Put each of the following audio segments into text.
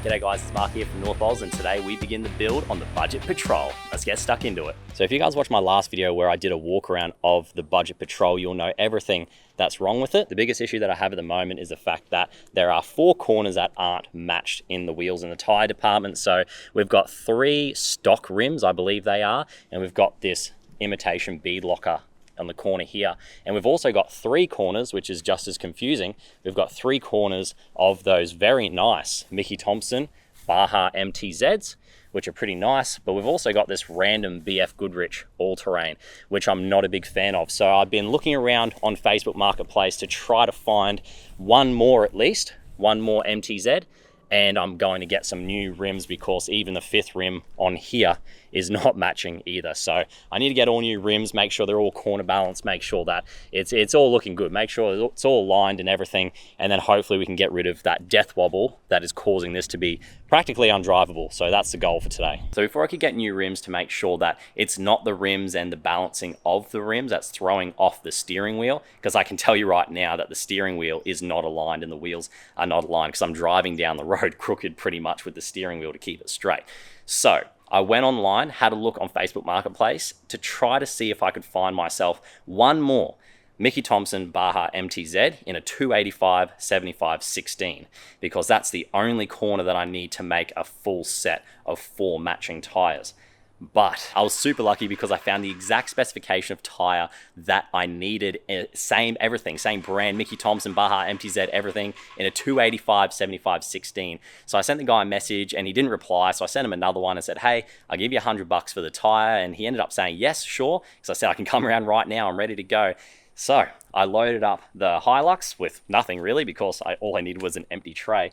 G'day guys, it's Mark here from North Oz, and today we begin the build on the Budget Patrol. Let's get stuck into it. So if you guys watched my last video where I did a walk around of the Budget Patrol, you'll know everything that's wrong with it. The biggest issue that I have at the moment is the fact that there are 4 corners that aren't matched in the wheels in the tire department. So we've got 3 stock rims, I believe they are, and we've got this imitation bead locker on the corner here, and we've also got 3 corners, which is just as confusing. We've got 3 corners of those very nice Mickey Thompson Baja MTZs, which are pretty nice, but we've also got this random BF Goodrich all-terrain, which I'm not a big fan of. So I've been looking around on Facebook Marketplace to try to find one more MTZ, and I'm going to get some new rims because even the 5th rim on here is not matching either. So I need to get all new rims, make sure they're all corner balanced, make sure that it's all looking good, make sure it's all aligned and everything, and then hopefully we can get rid of that death wobble that is causing this to be practically undrivable. So that's the goal for today. So before I could get new rims, to make sure that it's not the rims and the balancing of the rims that's throwing off the steering wheel, because I can tell you right now that the steering wheel is not aligned and the wheels are not aligned, because I'm driving down the road crooked pretty much with the steering wheel to keep it straight. So I went online, had a look on Facebook Marketplace to try to see if I could find myself one more Mickey Thompson Baja MTZ in a 285/75/16, because that's the only corner that I need to make a full set of 4 matching tires. But I was super lucky because I found the exact specification of tire that I needed, same everything, same brand, Mickey Thompson, Baja, MTZ, everything, in a 285/75/16. So I sent the guy a message and he didn't reply, so I sent him another one and said, hey, I'll give you $100 for the tire, and he ended up saying, yes, sure, because I said, I can come around right now, I'm ready to go. So I loaded up the Hilux with nothing really, because all I needed was an empty tray.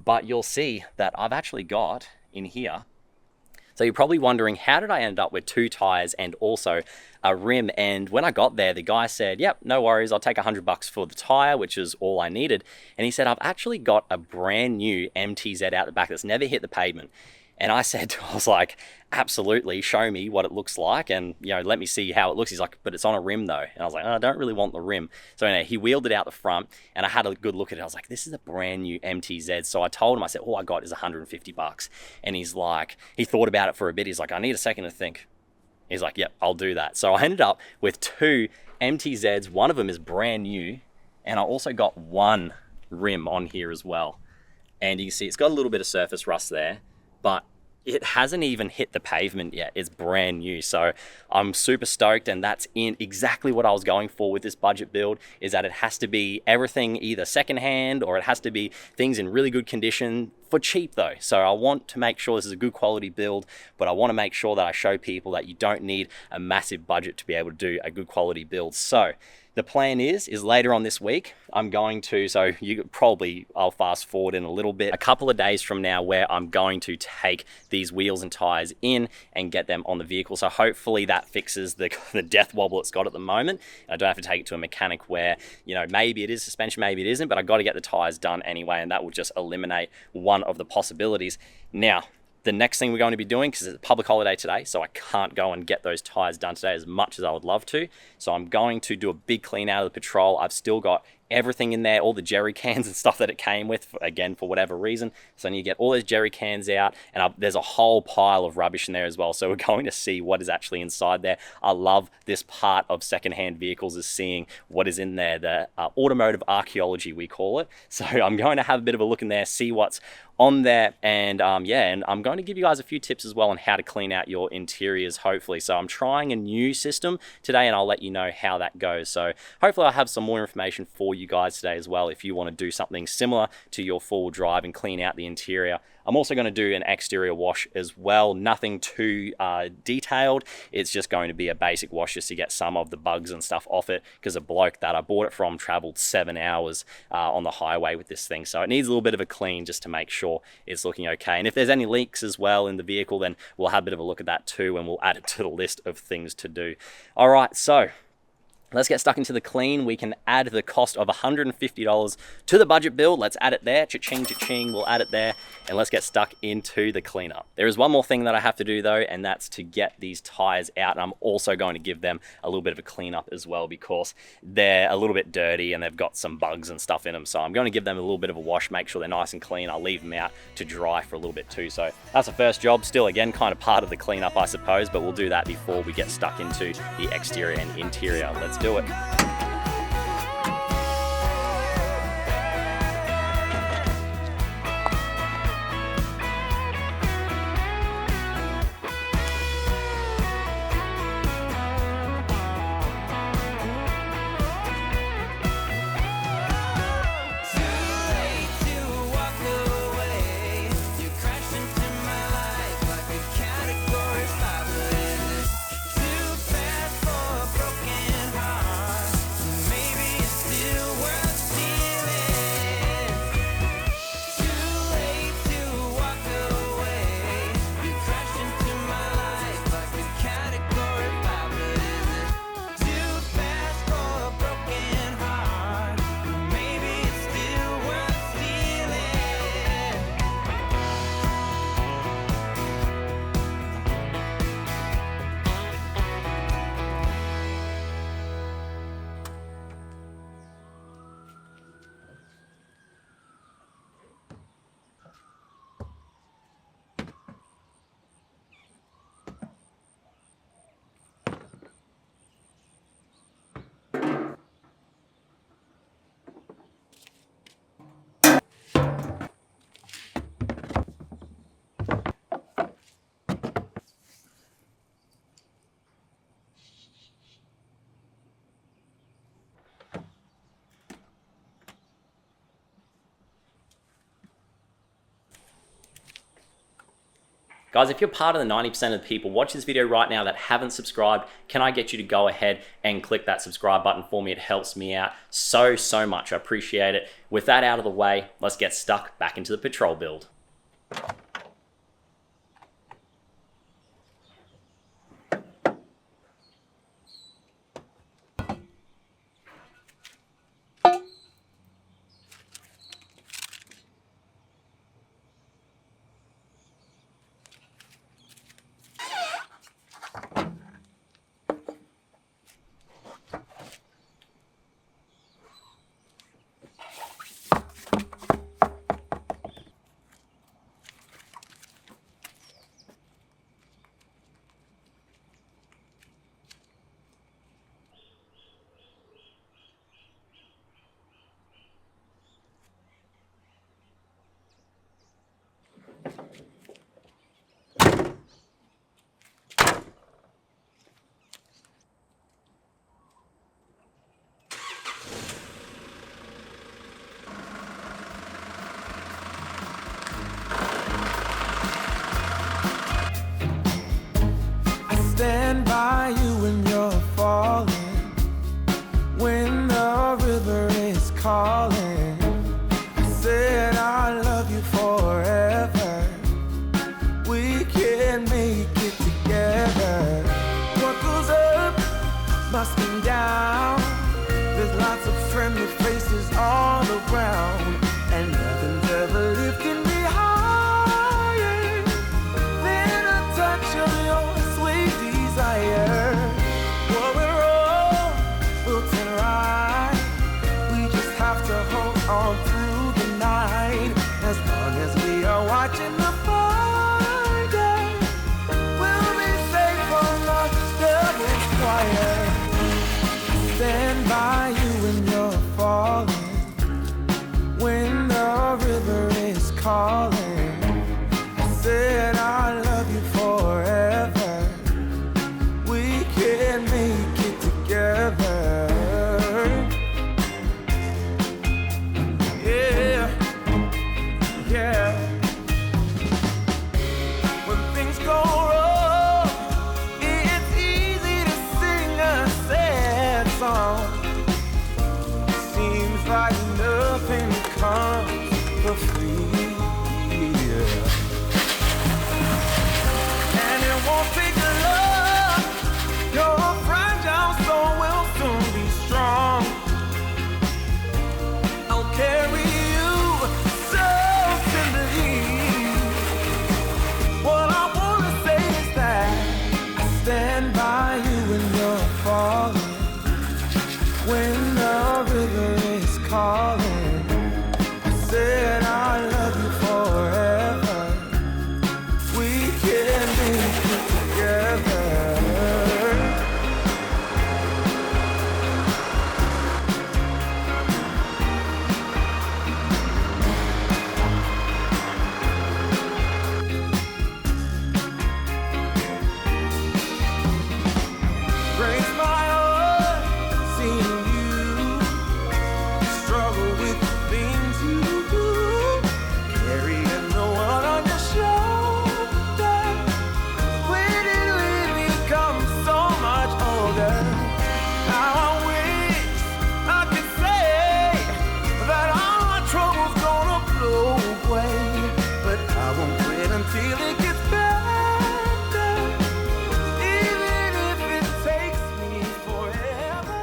But you'll see that I've actually got in here, so you're probably wondering, how did I end up with 2 tires and also a rim? And when I got there, the guy said, yep, no worries, I'll take $100 for the tire, which is all I needed. And he said, I've actually got a brand new MTZ out the back that's never hit the pavement. And I was like, absolutely, show me what it looks like, and let me see how it looks. He's like, but it's on a rim though. And I was like, oh, I don't really want the rim. So anyway, he wheeled it out the front and I had a good look at it. I was like, this is a brand new MTZ. So I told him, I said, all I got is $150. And he's like, he thought about it for a bit. He's like, I need a second to think. He's like, yep, I'll do that. So I ended up with 2 MTZs. One of them is brand new, and I also got 1 rim on here as well. And you can see it's got a little bit of surface rust there, but it hasn't even hit the pavement yet. It's brand new. So I'm super stoked, and that's in exactly what I was going for with this budget build, is that it has to be everything either secondhand, or it has to be things in really good condition for cheap though. So I want to make sure this is a good quality build, but I want to make sure that I show people that you don't need a massive budget to be able to do a good quality build. So the plan is later on this week, I'm going to, I'll fast forward in a little bit, a couple of days from now, where I'm going to take these wheels and tires in and get them on the vehicle. So hopefully that fixes the death wobble it's got at the moment. I don't have to take it to a mechanic where, maybe it is suspension, maybe it isn't, but I got to get the tires done anyway, and that will just eliminate one of the possibilities. Now, the next thing we're going to be doing, because it's a public holiday today, so I can't go and get those tires done today as much as I would love to. So I'm going to do a big clean out of the Patrol. I've still got everything in there, all the jerry cans and stuff that it came with, again, for whatever reason. So I need to get all those jerry cans out, and there's a whole pile of rubbish in there as well. So we're going to see what is actually inside there. I love this part of secondhand vehicles, is seeing what is in there, the automotive archaeology, we call it. So I'm going to have a bit of a look in there, see what's on there, and and I'm going to give you guys a few tips as well on how to clean out your interiors, hopefully. So I'm trying a new system today, and I'll let you know how that goes. So hopefully I'll have some more information for you guys today as well, if you want to do something similar to your 4-wheel drive and clean out the interior. I'm also going to do an exterior wash as well, nothing too detailed. It's just going to be a basic wash just to get some of the bugs and stuff off it, because a bloke that I bought it from traveled 7 hours on the highway with this thing. So it needs a little bit of a clean just to make sure it's looking okay. And if there's any leaks as well in the vehicle, then we'll have a bit of a look at that too, and we'll add it to the list of things to do. All right, so Let's get stuck into the clean. We can add the cost of $150 to the budget build. Let's add it there. Cha-ching, cha-ching. We'll add it there. And let's get stuck into the cleanup. There is one more thing that I have to do though, and that's to get these tires out. And I'm also going to give them a little bit of a cleanup as well because they're a little bit dirty and they've got some bugs and stuff in them. So I'm going to give them a little bit of a wash, make sure they're nice and clean. I'll leave them out to dry for a little bit too. So that's the first job. Still, again, kind of part of the cleanup, I suppose, but we'll do that before we get stuck into the exterior and interior. Let's do it. Guys, if you're part of the 90% of the people watching this video right now that haven't subscribed, can I get you to go ahead and click that subscribe button for me? It helps me out so much. I appreciate it. With that out of the way, let's get stuck back into the patrol build. Stand by you when you're falling, when the river is calling. I said I love you forever. We can make it together. What goes up must come down. There's lots of friendly faces all around, and nothing's ever lifting me higher than a touch of your sweet desire. Well, we're all built in right. We just have to hold on through the night. As long as we are watching the fire, we'll be safe from the devil's fire. Stand by you when you're falling, when the river is calling. I said I love you forever. We can make it together. Yeah, yeah. until it gets better, even if it takes me forever.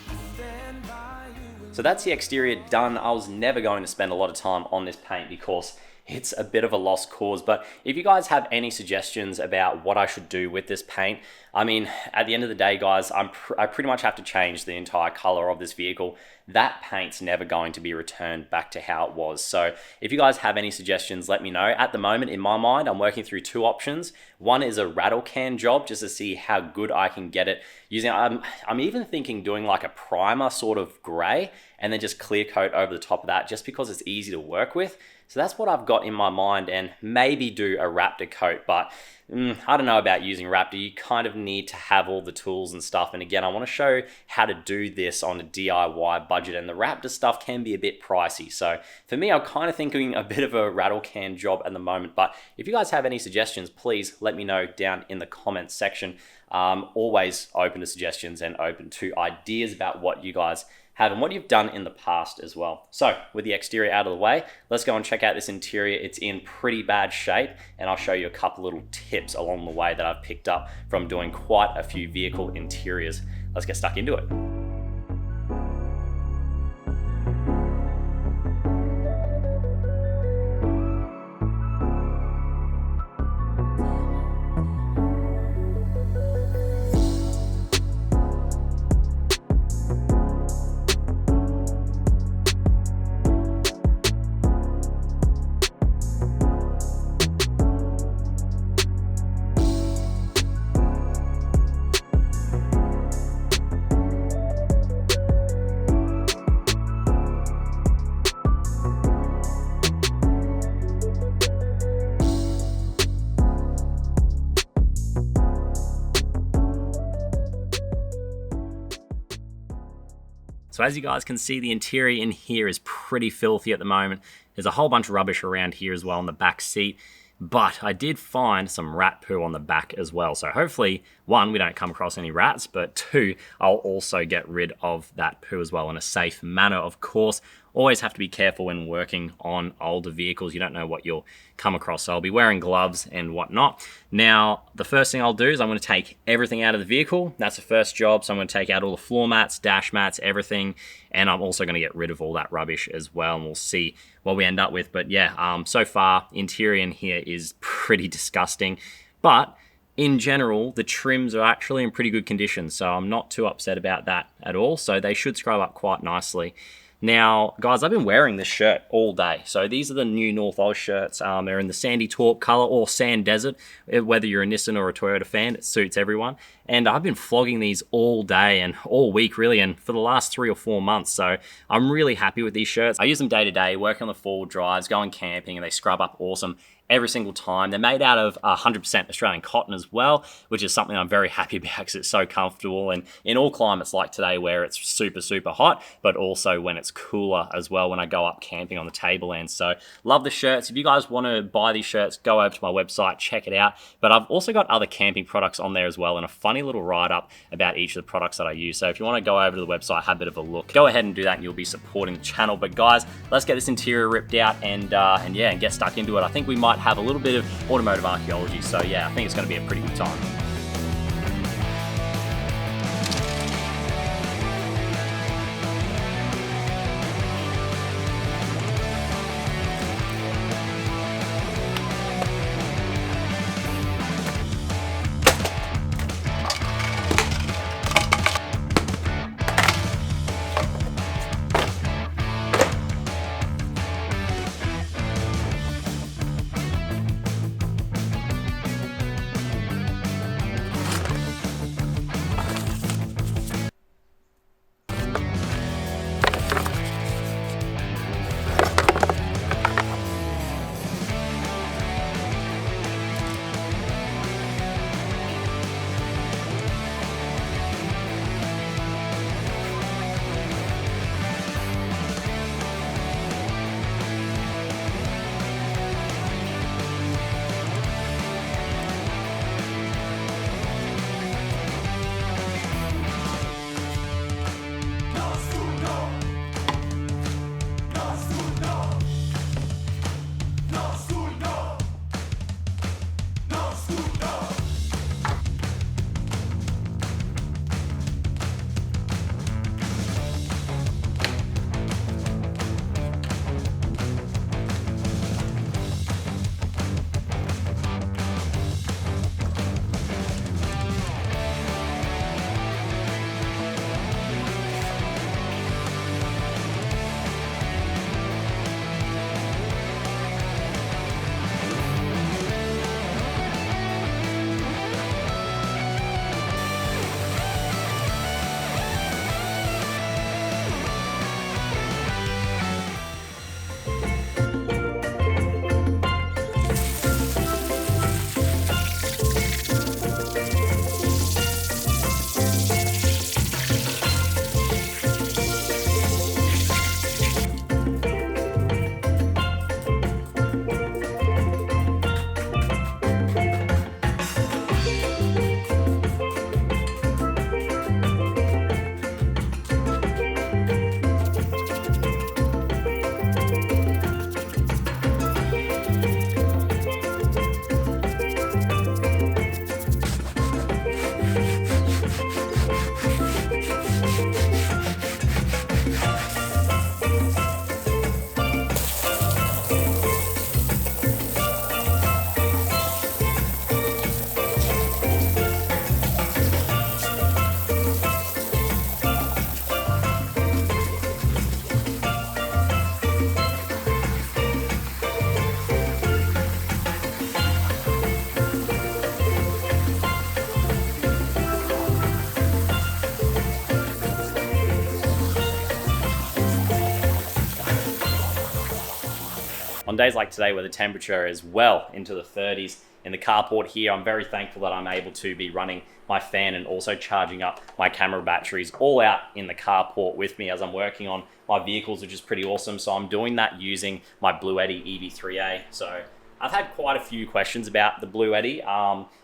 I stand by you. So that's the exterior done. I was never going to spend a lot of time on this paint because it's a bit of a lost cause. But if you guys have any suggestions about what I should do with this paint, I mean, at the end of the day, guys, I pretty much have to change the entire color of this vehicle. That paint's never going to be returned back to how it was. So if you guys have any suggestions, let me know. At the moment, in my mind, I'm working through two options. One is a rattle can job, just to see how good I can get it using. I'm even thinking doing like a primer sort of gray and then just clear coat over the top of that, just because it's easy to work with. So that's what I've got in my mind, and maybe do a Raptor coat, but I don't know about using Raptor. You kind of need to have all the tools and stuff. And again, I want to show how to do this on a DIY budget, and the Raptor stuff can be a bit pricey. So for me, I'm kind of thinking a bit of a rattle can job at the moment. But if you guys have any suggestions, please let me know down in the comments section. Always open to suggestions and open to ideas about what you guys have and what you've done in the past as well. So with the exterior out of the way, let's go and check out this interior. It's in pretty bad shape, and I'll show you a couple little tips along the way that I've picked up from doing quite a few vehicle interiors. Let's get stuck into it. So as you guys can see, the interior in here is pretty filthy at the moment. There's a whole bunch of rubbish around here as well in the back seat. But I did find some rat poo on the back as well. So hopefully, one, we don't come across any rats, but two, I'll also get rid of that poo as well in a safe manner, of course. Always have to be careful when working on older vehicles. You don't know what you'll come across. So I'll be wearing gloves and whatnot. Now, the first thing I'll do is I'm going to take everything out of the vehicle. That's the first job. So I'm going to take out all the floor mats, dash mats, everything. And I'm also going to get rid of all that rubbish as well. And we'll see what we end up with. But yeah, so far, interior in here is pretty disgusting. But in general, the trims are actually in pretty good condition. So I'm not too upset about that at all. So they should scrub up quite nicely. Now, guys, I've been wearing this shirt all day. So these are the new North Oz shirts. They're in the sandy taupe color or sand desert. Whether you're a Nissan or a Toyota fan, it suits everyone. And I've been flogging these all day and all week, really, and for the last 3 or 4 months. So I'm really happy with these shirts. I use them day to day, working on the four-wheel drives, going camping, and they scrub up awesome every single time. They're made out of 100% Australian cotton as well, which is something I'm very happy about because it's so comfortable. And in all climates like today where it's super, super hot, but also when it's cooler as well when I go up camping on the tablelands. So love the shirts. If you guys want to buy these shirts, go over to my website, check it out. But I've also got other camping products on there as well, and a funny little write-up about each of the products that I use. So if you want to go over to the website, have a bit of a look, go ahead and do that and you'll be supporting the channel. But guys, let's get this interior ripped out and get stuck into it. I think we might have a little bit of automotive archaeology. So yeah, I think it's going to be a pretty good time. on days like today where the temperature is well into the 30s in the carport here, I'm very thankful that I'm able to be running my fan and also charging up my camera batteries all out in the carport with me as I'm working on my vehicles, which is pretty awesome. So I'm doing that using my Blue Eddy EV3A. So I've had quite a few questions about the Blue Eddy.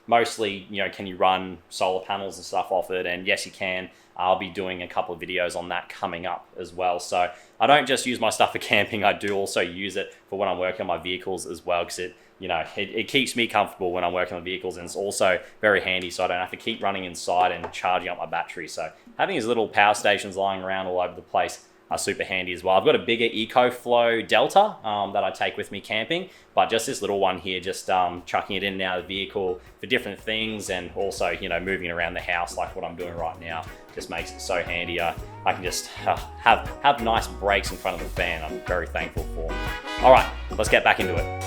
Mostly, can you run solar panels and stuff off it? And yes, you can. I'll be doing a couple of videos on that coming up as well. So I don't just use my stuff for camping. I do also use it for when I'm working on my vehicles as well, because it keeps me comfortable when I'm working on vehicles, and it's also very handy so I don't have to keep running inside and charging up my battery. So having these little power stations lying around all over the place are super handy as well. I've got a bigger EcoFlow Delta that I take with me camping, but just this little one here, just chucking it in and out of the vehicle for different things, and also moving it around the house like what I'm doing right now just makes it so handy. I can just have nice breaks in front of the fan. I'm very thankful for. All right, let's get back into it.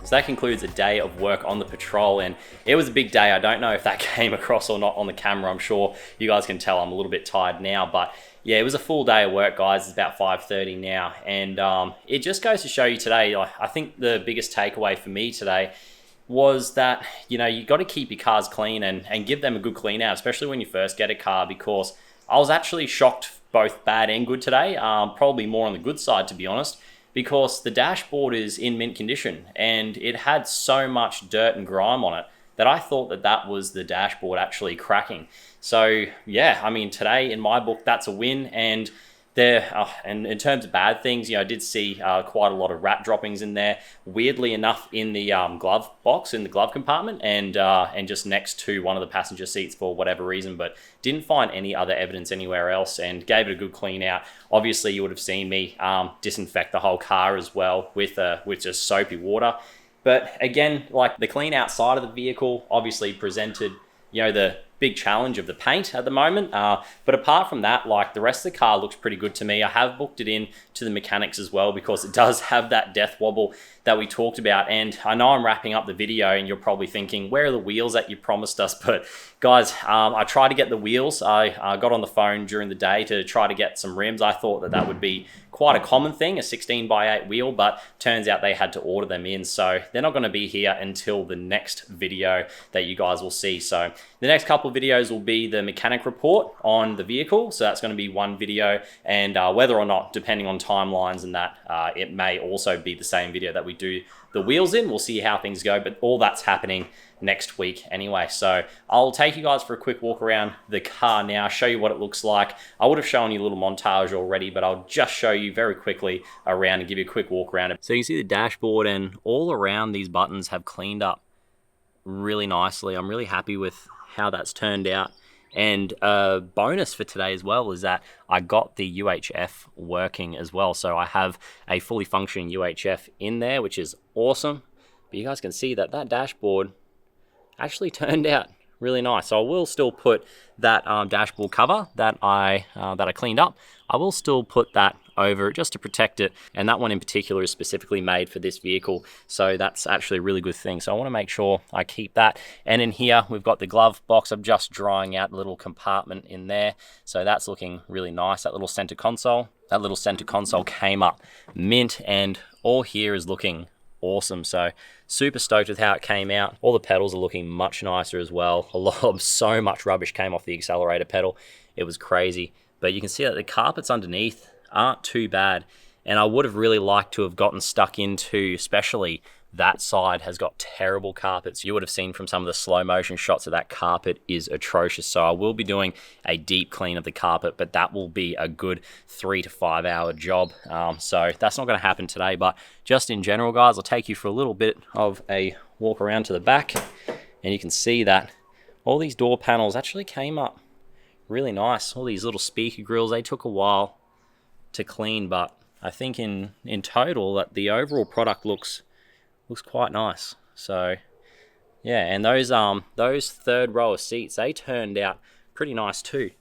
So that concludes a day of work on the Patrol, and it was a big day. I don't know if that came across or not on the camera. I'm sure you guys can tell I'm a little bit tired now, but yeah, it was a full day of work, guys. It's about 5:30 now, and it just goes to show you today, I think the biggest takeaway for me today was that, you got to keep your cars clean and give them a good clean out, especially when you first get a car, because I was actually shocked both bad and good today, probably more on the good side, to be honest, because the dashboard is in mint condition and it had so much dirt and grime on it that I thought that was the dashboard actually cracking. So yeah, I mean, today in my book, that's a win. And and in terms of bad things, I did see quite a lot of rat droppings in there, weirdly enough, in the glove box, in the glove compartment, and just next to one of the passenger seats for whatever reason, but didn't find any other evidence anywhere else, and gave it a good clean out. Obviously, you would have seen me disinfect the whole car as well with just soapy water. But again, like, the clean outside of the vehicle obviously presented, the big challenge of the paint at the moment. But apart from that, like, the rest of the car looks pretty good to me. I have booked it in to the mechanics as well, because it does have that death wobble that we talked about. And I know I'm wrapping up the video and you're probably thinking, where are the wheels that you promised us? But guys, I tried to get the wheels. I got on the phone during the day to try to get some rims. I thought that would be quite a common thing, a 16x8 wheel, but turns out they had to order them in. So they're not going to be here until the next video that you guys will see. So the next couple of videos will be the mechanic report on the vehicle. So that's going to be one video, and whether or not, depending on timelines and that, it may also be the same video that we do the wheels in. We'll see how things go, but all that's happening next week anyway. So I'll take you guys for a quick walk around the car now, show you what it looks like. I would have shown you a little montage already, but I'll just show you very quickly around and give you a quick walk around. So you can see the dashboard, and all around these buttons have cleaned up really nicely. I'm really happy with how that's turned out. And a bonus for today as well is that I got the UHF working as well. So I have a fully functioning UHF in there, which is awesome. But you guys can see that that dashboard actually turned out really nice. So I will still put that dashboard cover that I cleaned up. I will still put that over it just to protect it. And that one in particular is specifically made for this vehicle. So that's actually a really good thing. So I want to make sure I keep that. And in here, we've got the glove box. I'm just drying out the little compartment in there. So that's looking really nice. That little center console came up mint, and all here is looking awesome. So super stoked with how it came out. All the pedals are looking much nicer as well. So much rubbish came off the accelerator pedal. It was crazy. But you can see that the carpets underneath aren't too bad. And I would have really liked to have gotten stuck into, especially that side has got terrible carpets. You would have seen from some of the slow motion shots that that carpet is atrocious. So I will be doing a deep clean of the carpet, but that will be a good 3 to 5 hour job. So that's not going to happen today, but just in general, guys, I'll take you for a little bit of a walk around to the back, and you can see that all these door panels actually came up really nice. All these little speaker grills, they took a while to clean, but I think in total that the overall product looks quite nice. So yeah, and those third row of seats, they turned out pretty nice too.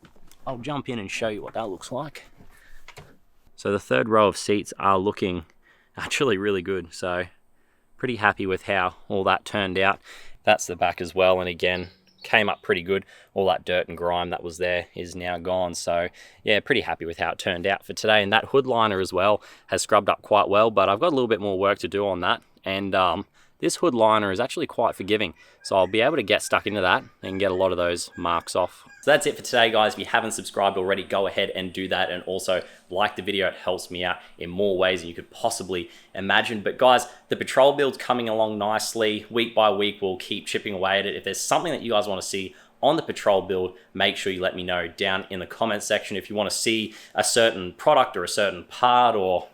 I'll jump in and show you what that looks like. So the third row of seats are looking actually really good. So pretty happy with how all that turned out. That's the back as well, and again, came up pretty good. All that dirt and grime that was there is now gone. So yeah, pretty happy with how it turned out for today. And that hood liner as well has scrubbed up quite well, but I've got a little bit more work to do on that. And this hood liner is actually quite forgiving. So I'll be able to get stuck into that and get a lot of those marks off. So that's it for today, guys. If you haven't subscribed already, go ahead and do that. And also like the video. It helps me out in more ways than you could possibly imagine. But guys, the patrol build's coming along nicely. Week by week, we'll keep chipping away at it. If there's something that you guys want to see on the patrol build, make sure you let me know down in the comment section. If you want to see a certain product or a certain part, or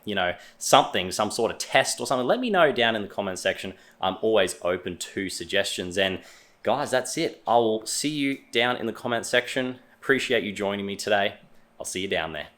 something, some sort of test or something, let me know down in the comment section. I'm always open to suggestions. And guys, that's it. I will see you down in the comment section. Appreciate you joining me today. I'll see you down there.